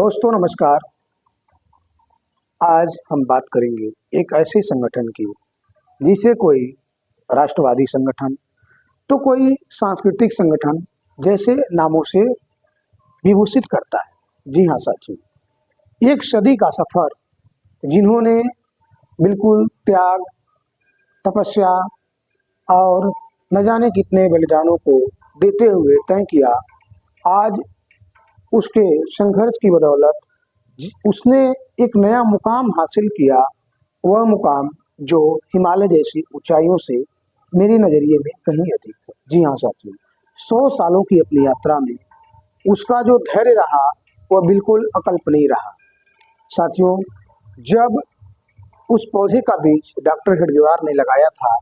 दोस्तों नमस्कार। आज हम बात करेंगे एक ऐसे संगठन की जिसे कोई राष्ट्रवादी संगठन तो कोई सांस्कृतिक संगठन जैसे नामों से विभूषित करता है। जी हाँ साथियों, एक सदी का सफर जिन्होंने बिल्कुल त्याग, तपस्या और न जाने कितने बलिदानों को देते हुए तय किया। आज उसके संघर्ष की बदौलत उसने एक नया मुकाम हासिल किया। वह मुकाम जो हिमालय जैसी ऊंचाइयों से मेरे नज़रिए में कहीं अधिक है। जी हाँ साथियों, 100 सालों की अपनी यात्रा में उसका जो धैर्य रहा वह बिल्कुल अकल्पनीय रहा। साथियों, जब उस पौधे का बीज डॉक्टर हेडगेवार ने लगाया था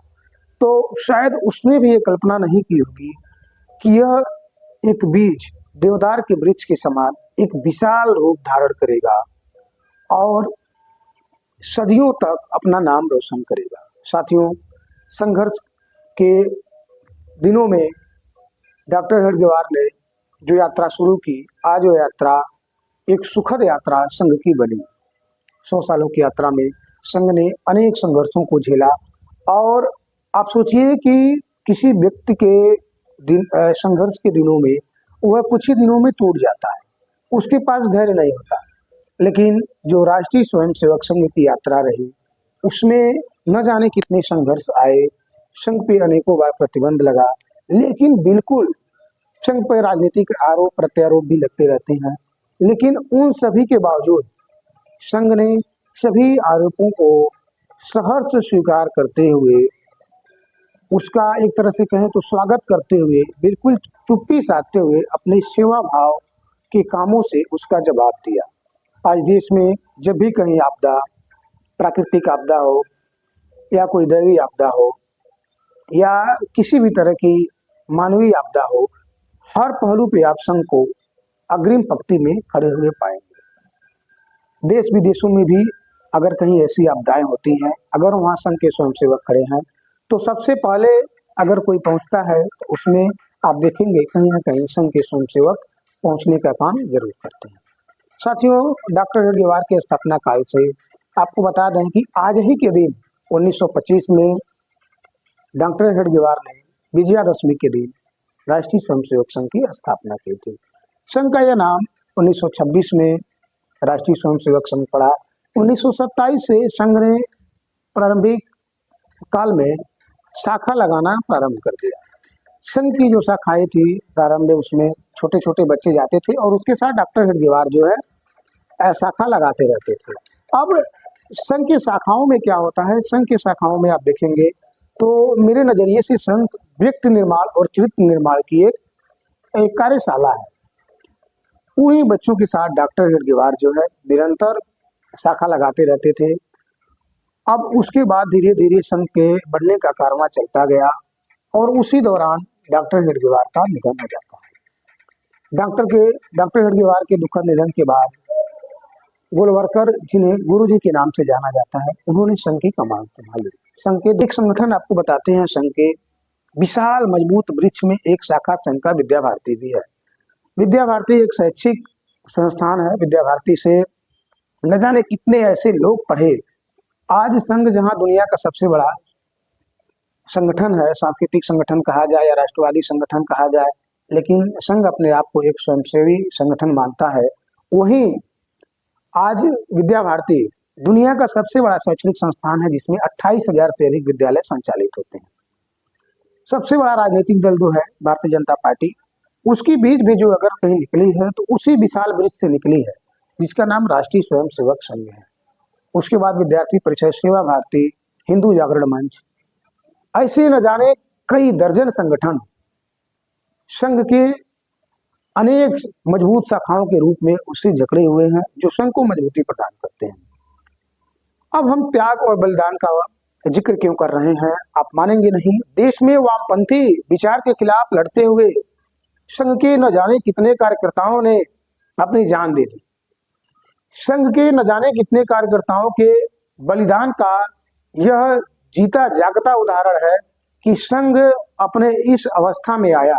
तो शायद उसने भी ये कल्पना नहीं की होगी कि यह एक बीज देवदार के वृक्ष के समान एक विशाल रूप धारण करेगा और सदियों तक अपना नाम रोशन करेगा। साथियों, संघर्ष के दिनों में डॉक्टर हेडगेवार ने जो यात्रा शुरू की, आज वो यात्रा एक सुखद यात्रा संघ की बनी। 100 सालों की यात्रा में संघ ने अनेक संघर्षों को झेला और आप सोचिए कि किसी व्यक्ति के संघर्ष के दिनों में वह कुछ ही दिनों में टूट जाता है, उसके पास धैर्य नहीं होता। लेकिन जो राष्ट्रीय स्वयंसेवक संघ की यात्रा रही उसमें न जाने कितने संघर्ष आए, संघ पे अनेकों बार प्रतिबंध लगा, लेकिन बिल्कुल संघ पर राजनीतिक आरोप प्रत्यारोप भी लगते रहते हैं। लेकिन उन सभी के बावजूद संघ ने सभी आरोपों को सहर्ष स्वीकार करते हुए, उसका एक तरह से कहें तो स्वागत करते हुए, बिल्कुल चुप्पी साधते हुए अपने सेवा भाव के कामों से उसका जवाब दिया। आज देश में जब भी कहीं आपदा, प्राकृतिक आपदा हो या कोई दैवीय आपदा हो या किसी भी तरह की मानवीय आपदा हो, हर पहलू पे आप संघ को अग्रिम पंक्ति में खड़े हुए पाएंगे। देश विदेशों में भी अगर कहीं ऐसी आपदाएं होती हैं, अगर वहाँ संघ के स्वयंसेवक खड़े हैं तो सबसे पहले अगर कोई पहुँचता है तो उसमें आप देखेंगे कहीं ना कहीं संघ के स्वयंसेवक पहुँचने का काम जरूर करते हैं। साथियों, डॉक्टर हेडगेवार के स्थापना काल से आपको बता दें कि आज ही के दिन 1925 में डॉक्टर हेडगेवार ने विजयादशमी के दिन राष्ट्रीय स्वयंसेवक संघ की स्थापना की थी। संघ का यह नाम 1926 में राष्ट्रीय स्वयंसेवक संघ पड़ा। 1927 से संघ ने प्रारंभिक काल में शाखा लगाना प्रारंभ कर दिया। संघ की जो शाखाएं थी प्रारंभ में, उसमें छोटे छोटे बच्चे जाते थे और उसके साथ डॉक्टर हेडगेवार जो है शाखा लगाते रहते थे। अब संघ की शाखाओं में क्या होता है, संघ की शाखाओं में आप देखेंगे तो मेरे नजरिए से संघ व्यक्ति निर्माण और चरित्र निर्माण की एक कार्यशाला है। उन्हीं बच्चों के साथ डॉक्टर हेडगेवार जो है निरंतर शाखा लगाते रहते थे। अब उसके बाद धीरे धीरे संघ के बढ़ने का कारवां चलता गया और उसी दौरान डॉक्टर हेडगेवार का निधन हो जाता है। डॉक्टर हेडगेवार के दुखद निधन के बाद गोलवरकर, जिन्हें गुरु जी के नाम से जाना जाता है, उन्होंने संघ की कमान संभाली। संघ के एक संगठन आपको बताते हैं, संघ के विशाल मजबूत वृक्ष में एक शाखा संघ का विद्या भारती भी है। विद्या भारती एक शैक्षिक संस्थान है। विद्या भारती से न जाने कितने ऐसे लोग पढ़े। आज संघ जहां दुनिया का सबसे बड़ा संगठन है, सांस्कृतिक संगठन कहा जाए या राष्ट्रवादी संगठन कहा जाए, लेकिन संघ अपने आप को एक स्वयंसेवी संगठन मानता है। वहीं आज विद्या भारती दुनिया का सबसे बड़ा शैक्षणिक संस्थान है जिसमें 28,000 से अधिक विद्यालय संचालित होते हैं। सबसे बड़ा राजनीतिक दल जो है भारतीय जनता पार्टी, उसकी बीज भी जो अगर कहीं निकली है तो उसी विशाल वृक्ष से निकली है जिसका नाम राष्ट्रीय स्वयंसेवक संघ है। उसके बाद विद्यार्थी परिषद, सेवा भारती, हिंदू जागरण मंच, ऐसे न जाने कई दर्जन संगठन संघ के अनेक मजबूत शाखाओं के रूप में उससे जकड़े हुए हैं जो संघ को मजबूती प्रदान करते हैं। अब हम त्याग और बलिदान का जिक्र क्यों कर रहे हैं, आप मानेंगे नहीं। देश में वामपंथी विचार के खिलाफ लड़ते हुए संघ के न जाने कितने कार्यकर्ताओं ने अपनी जान दे दी। संघ के न जाने कितने कार्यकर्ताओं के बलिदान का यह जीता जागता उदाहरण है कि संघ अपने इस अवस्था में आया।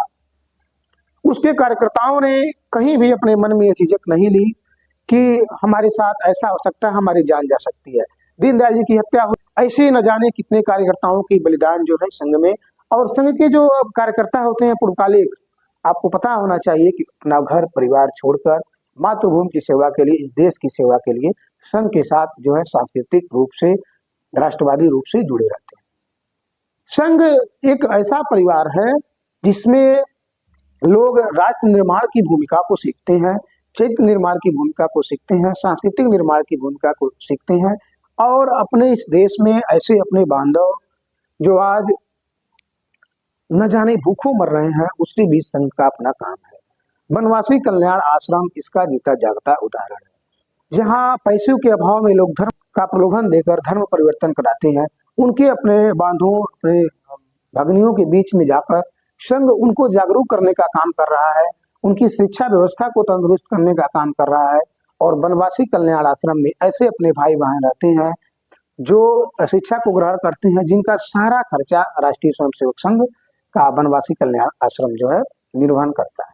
उसके कार्यकर्ताओं ने कहीं भी अपने मन में ये झिझक नहीं ली कि हमारे साथ ऐसा हो सकता है, हमारी जान जा सकती है। दीनदयाल जी की हत्या हो, ऐसे न जाने कितने कार्यकर्ताओं की बलिदान जो है संघ में। और संघ के जो कार्यकर्ता होते हैं पूर्वकालिक, आपको पता होना चाहिए कि अपना घर परिवार छोड़कर मातृभूमि की सेवा के लिए, इस देश की सेवा के लिए संघ के साथ जो है सांस्कृतिक रूप से, राष्ट्रवादी रूप से जुड़े रहते हैं। संघ एक ऐसा परिवार है जिसमें लोग राष्ट्र निर्माण की भूमिका को सीखते हैं, चरित्र निर्माण की भूमिका को सीखते हैं, सांस्कृतिक निर्माण की भूमिका को सीखते हैं, और अपने इस देश में ऐसे अपने बांधव जो आज न जाने भूखों मर रहे हैं, उसके बीच संघ का अपना काम है। वनवासी कल्याण आश्रम इसका जीता जागता उदाहरण है, जहाँ पैसों के अभाव में लोग धर्म का प्रलोभन देकर धर्म परिवर्तन कराते हैं। उनके अपने बांधों, अपने भगनियों के बीच में जाकर संघ उनको जागरूक करने का काम कर रहा है, उनकी शिक्षा व्यवस्था को तंदुरुस्त करने का काम कर रहा है। और वनवासी कल्याण आश्रम में ऐसे अपने भाई बहन रहते हैं जो शिक्षा को ग्रहण करते हैं, जिनका सारा खर्चा राष्ट्रीय स्वयंसेवक संघ का वनवासी कल्याण आश्रम जो है निर्वहन करता है।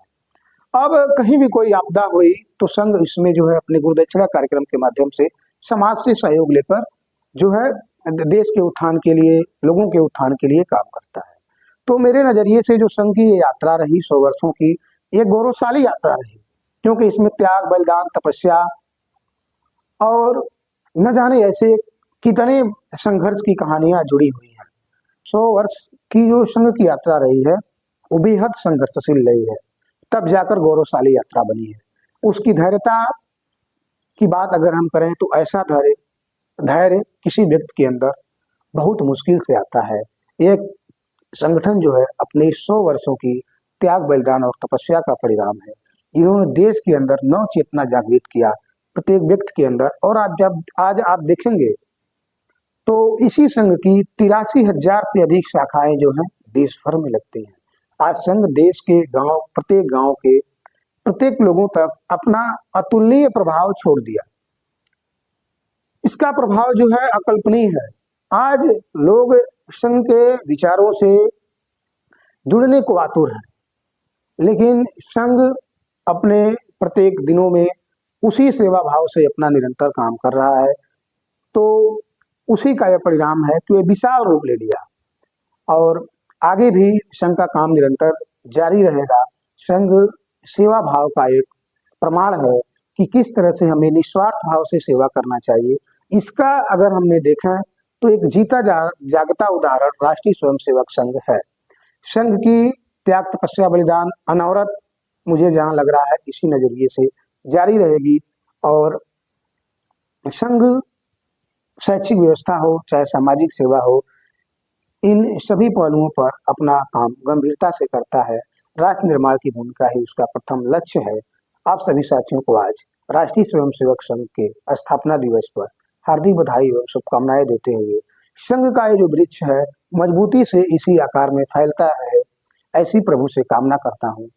अब कहीं भी कोई आपदा हुई तो संघ इसमें जो है अपने गुरुदक्षिणा कार्यक्रम के माध्यम से समाज से सहयोग लेकर जो है देश के उत्थान के लिए, लोगों के उत्थान के लिए काम करता है। तो मेरे नजरिए से जो संघ की ये यात्रा रही 100 वर्षों की, ये गौरवशाली यात्रा रही, क्योंकि इसमें त्याग, बलिदान, तपस्या और न जाने ऐसे कितने संघर्ष की कहानियां जुड़ी हुई हैं। 100 वर्ष की जो संघ की यात्रा रही है वो बेहद संघर्षशील रही है, तब जाकर गौरवशाली यात्रा बनी है। उसकी धैर्यता की बात अगर हम करें तो ऐसा धैर्य किसी व्यक्ति के अंदर बहुत मुश्किल से आता है। एक संगठन जो है अपने 100 वर्षों की त्याग, बलिदान और तपस्या का परिणाम है, जिन्होंने देश के अंदर नव चेतना जागृत किया प्रत्येक व्यक्ति के अंदर। और आज आप देखेंगे तो इसी संघ की 83,000 से अधिक शाखाएं जो हैं देश भर में लगती हैं। आज संघ देश के प्रत्येक गांव के प्रत्येक लोगों तक अपना अतुलनीय प्रभाव छोड़ दिया। इसका प्रभाव जो है अकल्पनीय है। आज लोग संघ के विचारों से जुड़ने को आतुर हैं, लेकिन संघ अपने प्रत्येक दिनों में उसी सेवा भाव से अपना निरंतर काम कर रहा है। तो उसी का यह परिणाम है कि ये विशाल रूप ले लिया, और आगे भी संघ का काम निरंतर जारी रहेगा। संघ सेवा भाव का एक प्रमाण है कि किस तरह से हमें निस्वार्थ भाव से सेवा करना चाहिए। इसका अगर हमने देखा तो एक जीता जागता उदाहरण राष्ट्रीय स्वयंसेवक संघ है। संघ की त्याग, तपस्या, बलिदान अनवरत मुझे जहां लग रहा है इसी नजरिए से जारी रहेगी। और संघ शैक्षिक व्यवस्था हो चाहे सामाजिक सेवा हो, इन सभी पहलुओं पर अपना काम गंभीरता से करता है। राष्ट्र निर्माण की भूमिका ही उसका प्रथम लक्ष्य है। आप सभी साथियों को आज राष्ट्रीय स्वयंसेवक संघ के स्थापना दिवस पर हार्दिक बधाई और शुभकामनाएं देते हुए, संघ का ये जो वृक्ष है मजबूती से इसी आकार में फैलता रहे, ऐसी प्रभु से कामना करता हूँ।